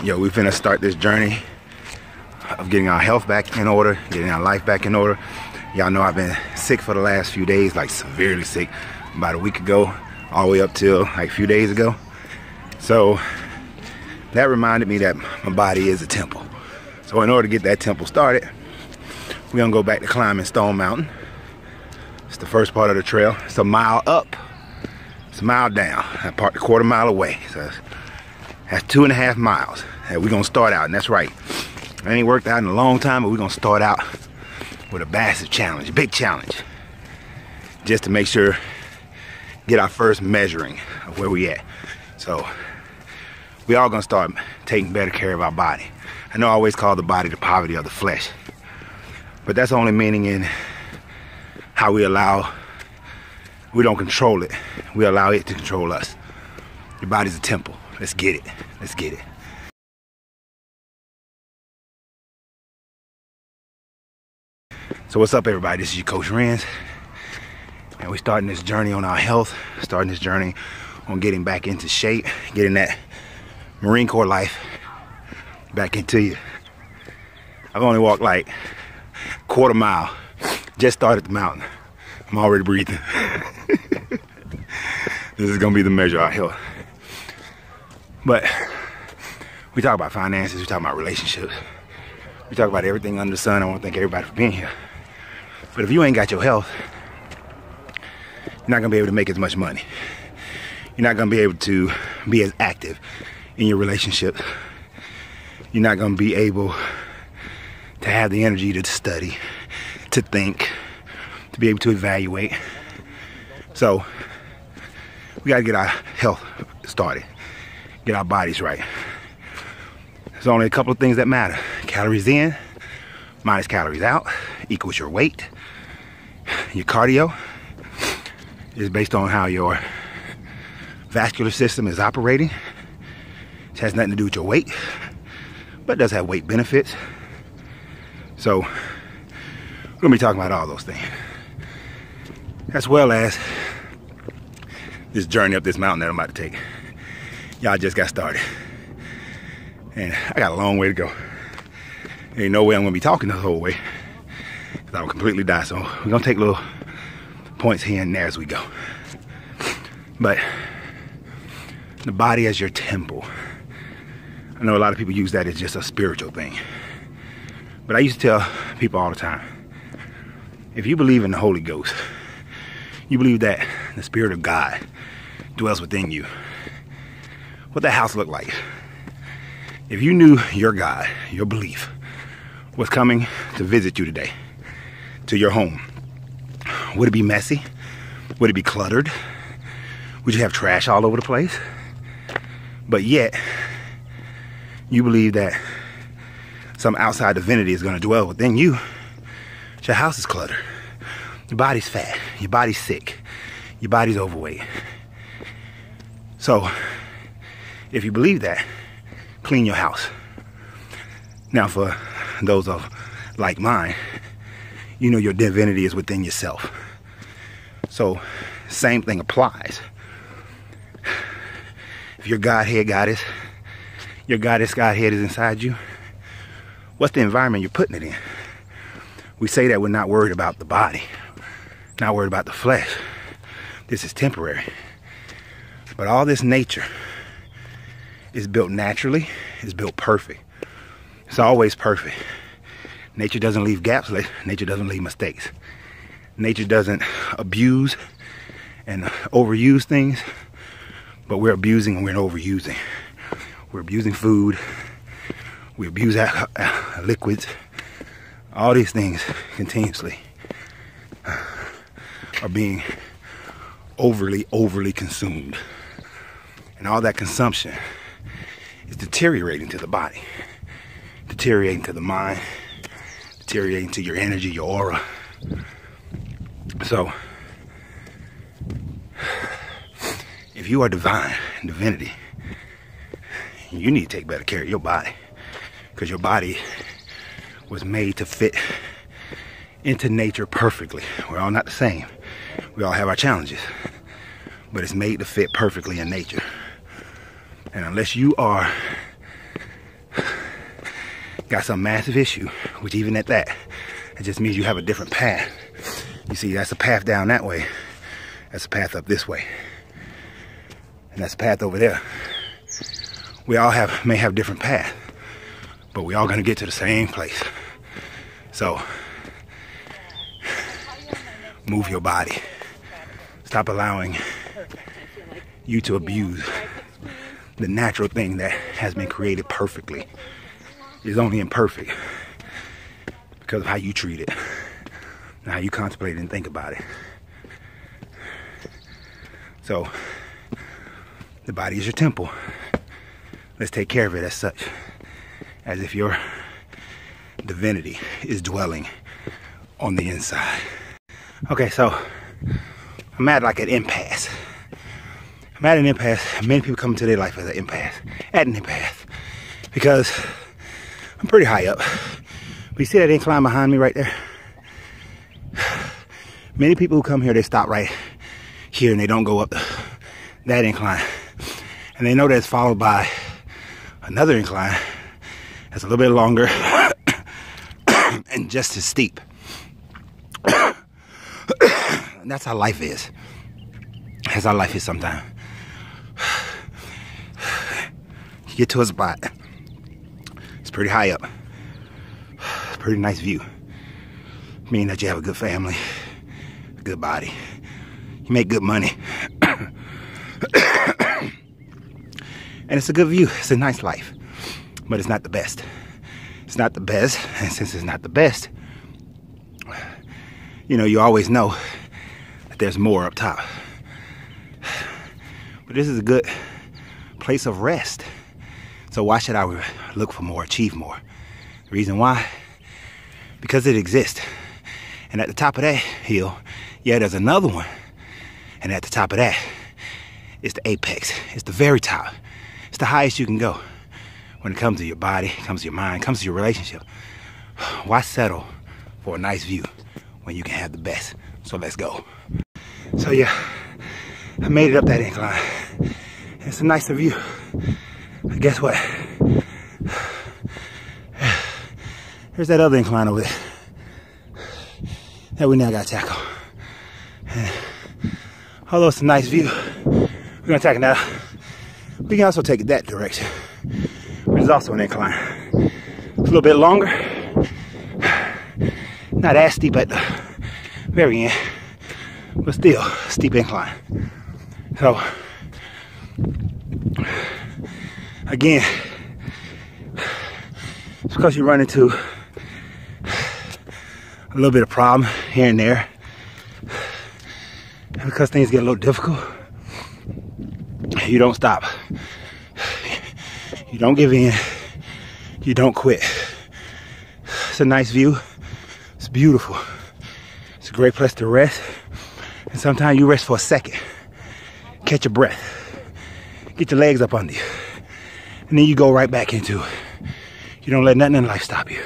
Yo, we finna start this journey of getting our health back in order, getting our life back in order. Y'all know I've been sick for the last few days, like severely sick, about a week ago, all the way up till like a few days ago. So that reminded me that my body is a temple. So in order to get that temple started, we're gonna go back to climbing Stone Mountain. It's the first part of the trail. It's a mile up, it's a mile down. I parked a quarter mile away. So that's 2.5 miles that we're gonna start out, and that's right. I ain't worked out in a long time, but we're gonna start out with a massive challenge, a big challenge, just to make sure, get our first measuring of where we at. So we all gonna start taking better care of our body. I know I always call the body the poverty of the flesh, but that's only meaning in how we don't control it, we allow it to control us. Your body's a temple. Let's get it. Let's get it. So what's up, everybody? This is your Coach Renz, and we're starting this journey on our health, starting this journey on getting back into shape, getting that Marine Corps life back into you. I've only walked like a quarter mile, just started the mountain. I'm already breathing. This is gonna be the measure of our health. But we talk about finances, we talk about relationships, we talk about everything under the sun. I want to thank everybody for being here. But if you ain't got your health, you're not gonna be able to make as much money. You're not gonna be able to be as active in your relationships. You're not gonna be able to have the energy to study, to think, to be able to evaluate. So we gotta get our health started, get our bodies right. There's only a couple of things that matter. Calories in minus calories out equals your weight. Your cardio is based on how your vascular system is operating. It has nothing to do with your weight, but it does have weight benefits. So we're gonna be talking about all those things, as well as this journey up this mountain that I'm about to take. Y'all just got started, and I got a long way to go. There ain't no way I'm gonna be talking the whole way, because I would completely die. So we're gonna take little points here and there as we go. But the body as your temple. I know a lot of people use that as just a spiritual thing, but I used to tell people all the time, if you believe in the Holy Ghost, you believe that the Spirit of God dwells within you, what that house look like? If you knew your God, your belief, was coming to visit you today, to your home, would it be messy? Would it be cluttered? Would you have trash all over the place? But yet, you believe that some outside divinity is going to dwell within you. Your house is cluttered. Your body's fat. Your body's sick. Your body's overweight. So, if you believe that, clean your house. Now, for those of like mine, you know your divinity is within yourself. So, same thing applies. If your Godhead goddess, your goddess Godhead is inside you, what's the environment you're putting it in? We say that we're not worried about the body, not worried about the flesh. This is temporary. But all this nature is built naturally, it's built perfect. It's always perfect. Nature doesn't leave gaps, nature doesn't leave mistakes. Nature doesn't abuse and overuse things, but we're abusing and we're overusing. We're abusing food, we abuse liquids, all these things continuously are being overly consumed. And all that consumption is deteriorating to the body, deteriorating to the mind, deteriorating to your energy, your aura. So, if you are divine, divinity, you need to take better care of your body, because your body was made to fit into nature perfectly. We're all not the same. We all have our challenges, but it's made to fit perfectly in nature. And unless you are got some massive issue, which even at that, it just means you have a different path. You see, that's a path down that way. That's a path up this way. And that's a path over there. We all may have different paths, but we all gonna get to the same place. So, move your body. Stop allowing you to abuse the natural thing that has been created perfectly. It's only imperfect because of how you treat it and how you contemplate and think about it. So, the body is your temple. Let's take care of it as such, as if your divinity is dwelling on the inside. Okay, so I'm at like an impasse. I'm at an impasse. Many people come into their life as an impasse, at an impasse, because I'm pretty high up. But you see that incline behind me right there? Many people who come here, they stop right here and they don't go up that incline. And they know that it's followed by another incline that's a little bit longer and just as steep. And that's how life is. That's how life is sometimes. You get to a spot. It's pretty high up. It's a pretty nice view. Meaning that you have a good family, a good body. You make good money. And it's a good view. It's a nice life. But it's not the best. It's not the best. And since it's not the best, you know, you always know that there's more up top. But this is a good place of rest. So why should I look for more, achieve more? The reason why? Because it exists. And at the top of that hill, yeah, there's another one. And at the top of that, it's the apex. It's the very top. It's the highest you can go when it comes to your body, comes to your mind, comes to your relationship. Why settle for a nice view when you can have the best? So let's go. So yeah, I made it up that incline. It's a nicer view. But guess what? There's that other incline over there that we now got to tackle. And although it's a nice view, we're gonna tackle that. We can also take it that direction, which is also an incline. It's a little bit longer, not as steep at the very end, but still a steep incline. So, again, it's because you run into a little bit of problem here and there, and because things get a little difficult, you don't stop. You don't give in. You don't quit. It's a nice view. It's beautiful. It's a great place to rest. And sometimes you rest for a second. Catch your breath. Get your legs up under you. And then you go right back into it. You don't let nothing in life stop you.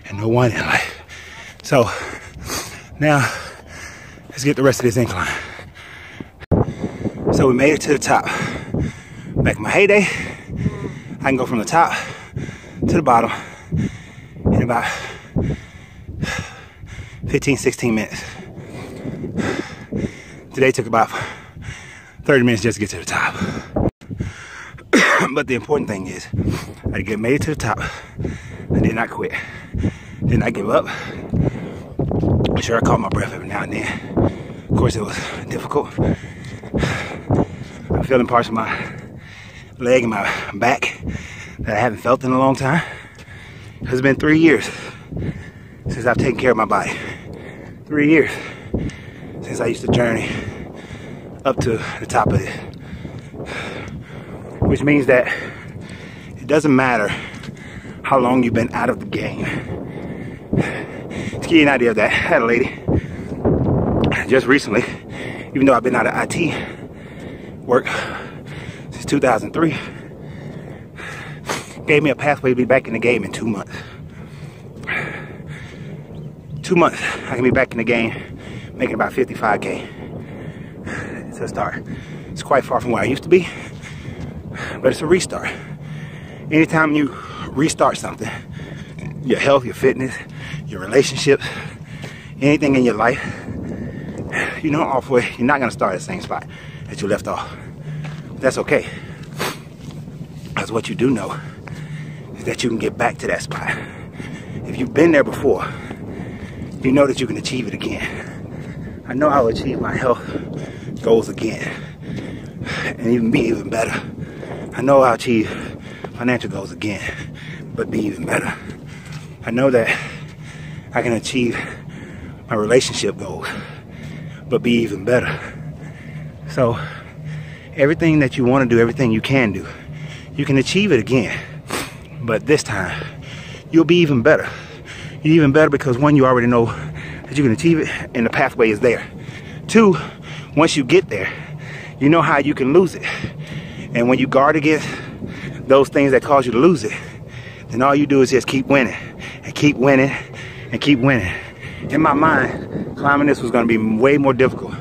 And no one in life. So, now, let's get the rest of this incline. So we made it to the top. Back in my heyday, I can go from the top to the bottom in about 15, 16 minutes. Today took about 30 minutes just to get to the top. But the important thing is, I made it to the top. I did not quit. Did not give up. Sure, I caught my breath every now and then. Of course, it was difficult. I'm feeling parts of my leg and my back that I haven't felt in a long time. It's been 3 years since I've taken care of my body. 3 years since I used to journey up to the top of it. Which means that it doesn't matter how long you've been out of the game. To give you an idea of that, I had a lady just recently, even though I've been out of IT work since 2003, gave me a pathway to be back in the game in 2 months. 2 months, I can be back in the game, making about 55K to start. It's quite far from where I used to be, but it's a restart. Anytime you restart something, your health, your fitness, your relationships, anything in your life, you know, you're not gonna start at the same spot that you left off. That's okay. Because what you do know is that you can get back to that spot. If you've been there before, you know that you can achieve it again. I know I'll achieve my health goals again and even be even better. I know I'll achieve financial goals again, but be even better. I know that I can achieve my relationship goals, but be even better. So everything that you want to do, everything you can do, you can achieve it again. But this time, you'll be even better. You're even better because one, you already know that you can achieve it and the pathway is there. Two, once you get there, you know how you can lose it. And when you guard against those things that cause you to lose it, then all you do is just keep winning and keep winning and keep winning. In my mind, climbing this was going to be way more difficult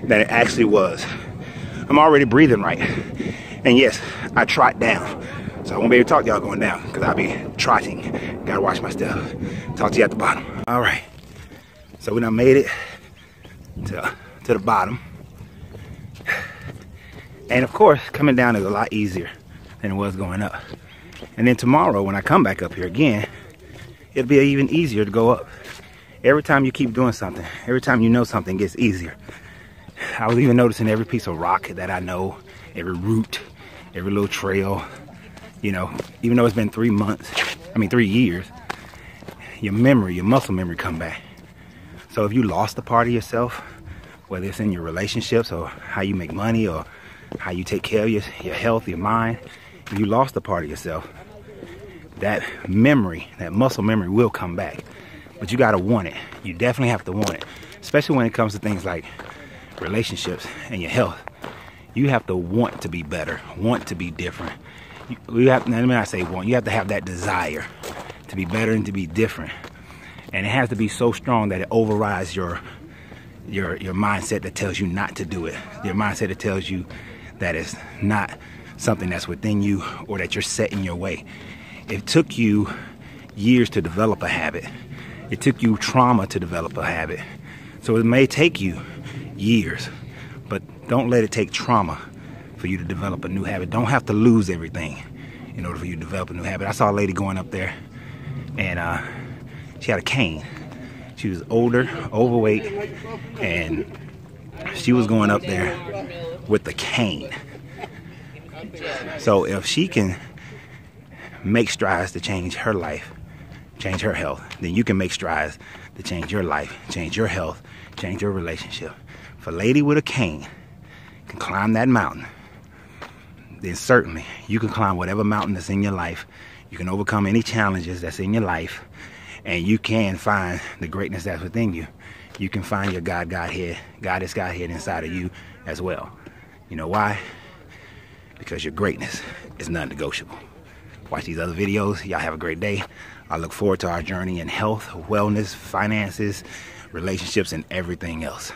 than it actually was. I'm already breathing right. And yes, I trot down. So I won't be able to talk to y'all going down because I'll be trotting. Gotta watch my step. Talk to you at the bottom. All right. So we done made it to the bottom. And of course, coming down is a lot easier than it was going up. And then tomorrow, when I come back up here again, it'll be even easier to go up. Every time you keep doing something, every time you know something gets easier. I was even noticing every piece of rock that I know, every root, every little trail, you know, even though it's been 3 years, your memory, your muscle memory come back. So if you lost a part of yourself, whether it's in your relationships or how you make money or how you take care of your health, your mind, if you lost a part of yourself, that memory, that muscle memory will come back. But you gotta want it. You definitely have to want it, especially when it comes to things like relationships and your health. You have to want to be better, want to be different. Let me not say want, you have to have that desire to be better and to be different. And it has to be so strong that it overrides your mindset that tells you not to do it. Your mindset that tells you that it's not something that's within you or that you're set in your way. It took you years to develop a habit. It took you trauma to develop a habit. So it may take you years, but don't let it take trauma for you to develop a new habit. Don't have to lose everything in order for you to develop a new habit. I saw a lady going up there and she had a cane. She was older, overweight, and she was going up there with the cane. So if she can make strides to change her life, change her health, then you can make strides to change your life, change your health, change your relationship. If a lady with a cane can climb that mountain, then certainly you can climb whatever mountain that's in your life. You can overcome any challenges that's in your life, and you can find the greatness that's within you. You can find your Godhead inside of you as well. You know why? Because your greatness is non-negotiable. Watch these other videos. Y'all have a great day. I look forward to our journey in health, wellness, finances, relationships, and everything else.